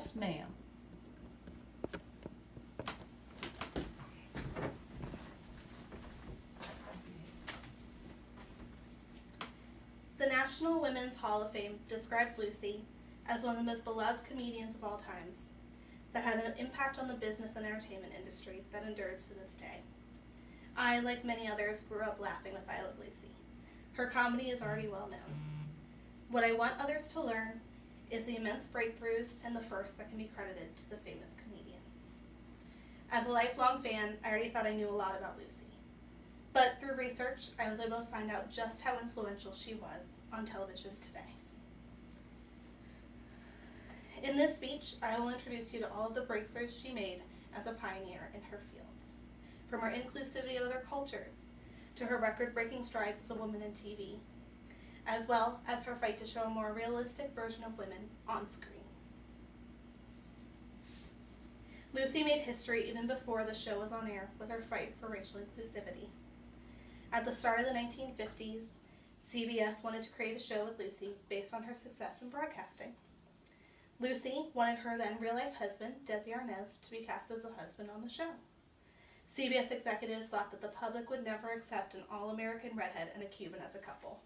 Yes, ma'am. The National Women's Hall of Fame describes Lucy as one of the most beloved comedians of all times that had an impact on the business and entertainment industry that endures to this day. I, like many others, grew up laughing with I Love Lucy. Her comedy is already well known. What I want others to learn is the immense breakthroughs and the firsts that can be credited to the famous comedian. As a lifelong fan, I already thought I knew a lot about Lucy. But through research, I was able to find out just how influential she was on television today. In this speech, I will introduce you to all of the breakthroughs she made as a pioneer in her field. From her inclusivity of other cultures, to her record-breaking strides as a woman in TV, as well as her fight to show a more realistic version of women on screen. Lucy made history even before the show was on air with her fight for racial inclusivity. At the start of the 1950s, CBS wanted to create a show with Lucy based on her success in broadcasting. Lucy wanted her then real-life husband, Desi Arnaz, to be cast as a husband on the show. CBS executives thought that the public would never accept an all-American redhead and a Cuban as a couple.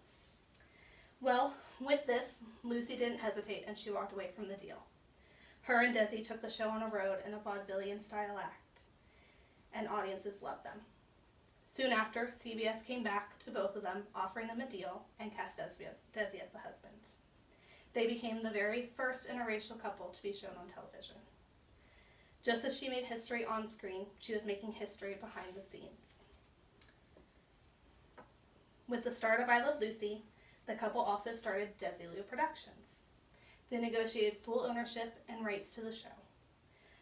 Well, with this, Lucy didn't hesitate and she walked away from the deal. Her and Desi took the show on a road in a vaudevillian-style act, and audiences loved them. Soon after, CBS came back to both of them, offering them a deal, and cast Desi as the husband. They became the very first interracial couple to be shown on television. Just as she made history on screen, she was making history behind the scenes. With the start of I Love Lucy, the couple also started Desilu Productions. They negotiated full ownership and rights to the show.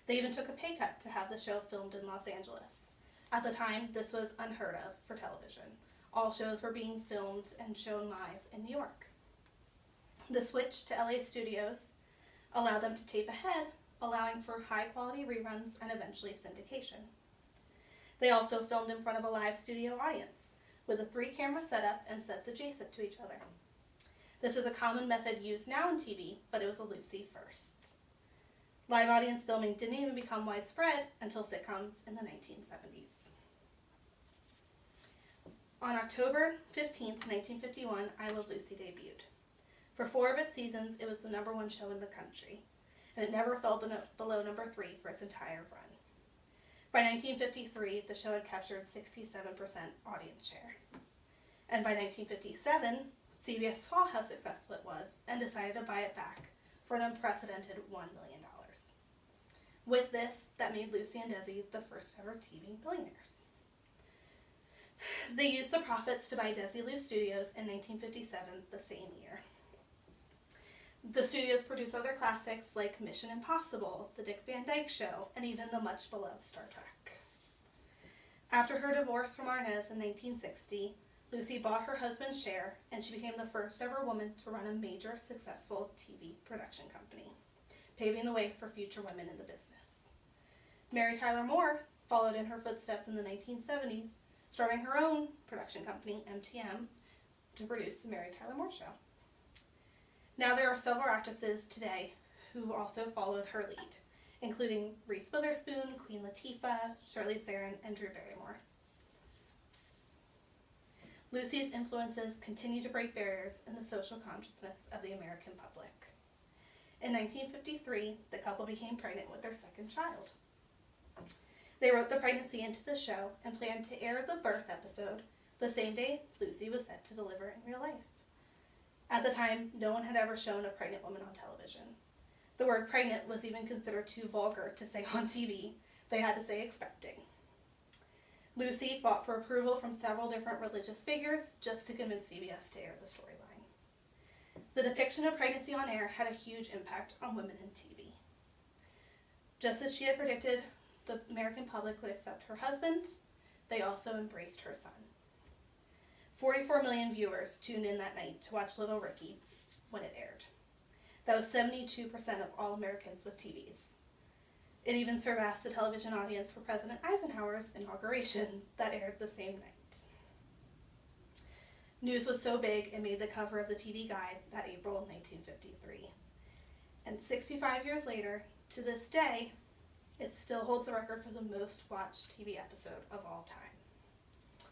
They even took a pay cut to have the show filmed in Los Angeles. At the time, this was unheard of for television. All shows were being filmed and shown live in New York. The switch to LA studios allowed them to tape ahead, allowing for high-quality reruns and eventually syndication. They also filmed in front of a live studio audience, with a 3-camera setup and sets adjacent to each other. This is a common method used now in TV, but it was a Lucy first. Live audience filming didn't even become widespread until sitcoms in the 1970s. On October 15th, 1951, I Love Lucy debuted. For 4 of its seasons, it was the #1 show in the country, and it never fell below number 3 for its entire run. By 1953, the show had captured 67% audience share. And by 1957, CBS saw how successful it was and decided to buy it back for an unprecedented $1 million. With this, that made Lucy and Desi the first ever TV billionaires. They used the profits to buy Desilu Studios in 1957, the same year. The studios produced other classics like Mission Impossible, The Dick Van Dyke Show, and even the much-beloved Star Trek. After her divorce from Arnaz in 1960, Lucy bought her husband's share, and she became the first ever woman to run a major, successful TV production company, paving the way for future women in the business. Mary Tyler Moore followed in her footsteps in the 1970s, starting her own production company, MTM, to produce The Mary Tyler Moore Show. Now there are several actresses today who also followed her lead, including Reese Witherspoon, Queen Latifah, Charlize Theron, and Drew Barrymore. Lucy's influences continue to break barriers in the social consciousness of the American public. In 1953, the couple became pregnant with their second child. They wrote the pregnancy into the show and planned to air the birth episode the same day Lucy was set to deliver in real life. At the time, no one had ever shown a pregnant woman on television. The word pregnant was even considered too vulgar to say on TV. They had to say expecting. Lucy fought for approval from several different religious figures just to convince CBS to air the storyline. The depiction of pregnancy on air had a huge impact on women in TV. Just as she had predicted the American public would accept her husband, they also embraced her son. 44 million viewers tuned in that night to watch Little Ricky when it aired. That was 72% of all Americans with TVs. It even surpassed the television audience for President Eisenhower's inauguration that aired the same night. News was so big it made the cover of the TV Guide that April 1953. And 65 years later, to this day, it still holds the record for the most watched TV episode of all time.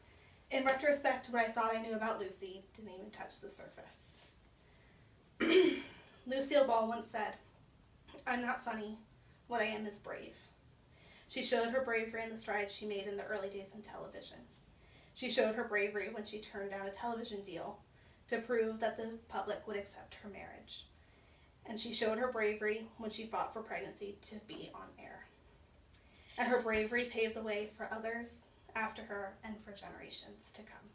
In retrospect, what I thought I knew about Lucy didn't even touch the surface. Lucille Ball once said, "I'm not funny. What I am is brave." She showed her bravery in the strides she made in the early days in television. She showed her bravery when she turned down a television deal to prove that the public would accept her marriage. And she showed her bravery when she fought for pregnancy to be on air. And her bravery paved the way for others after her and for generations to come.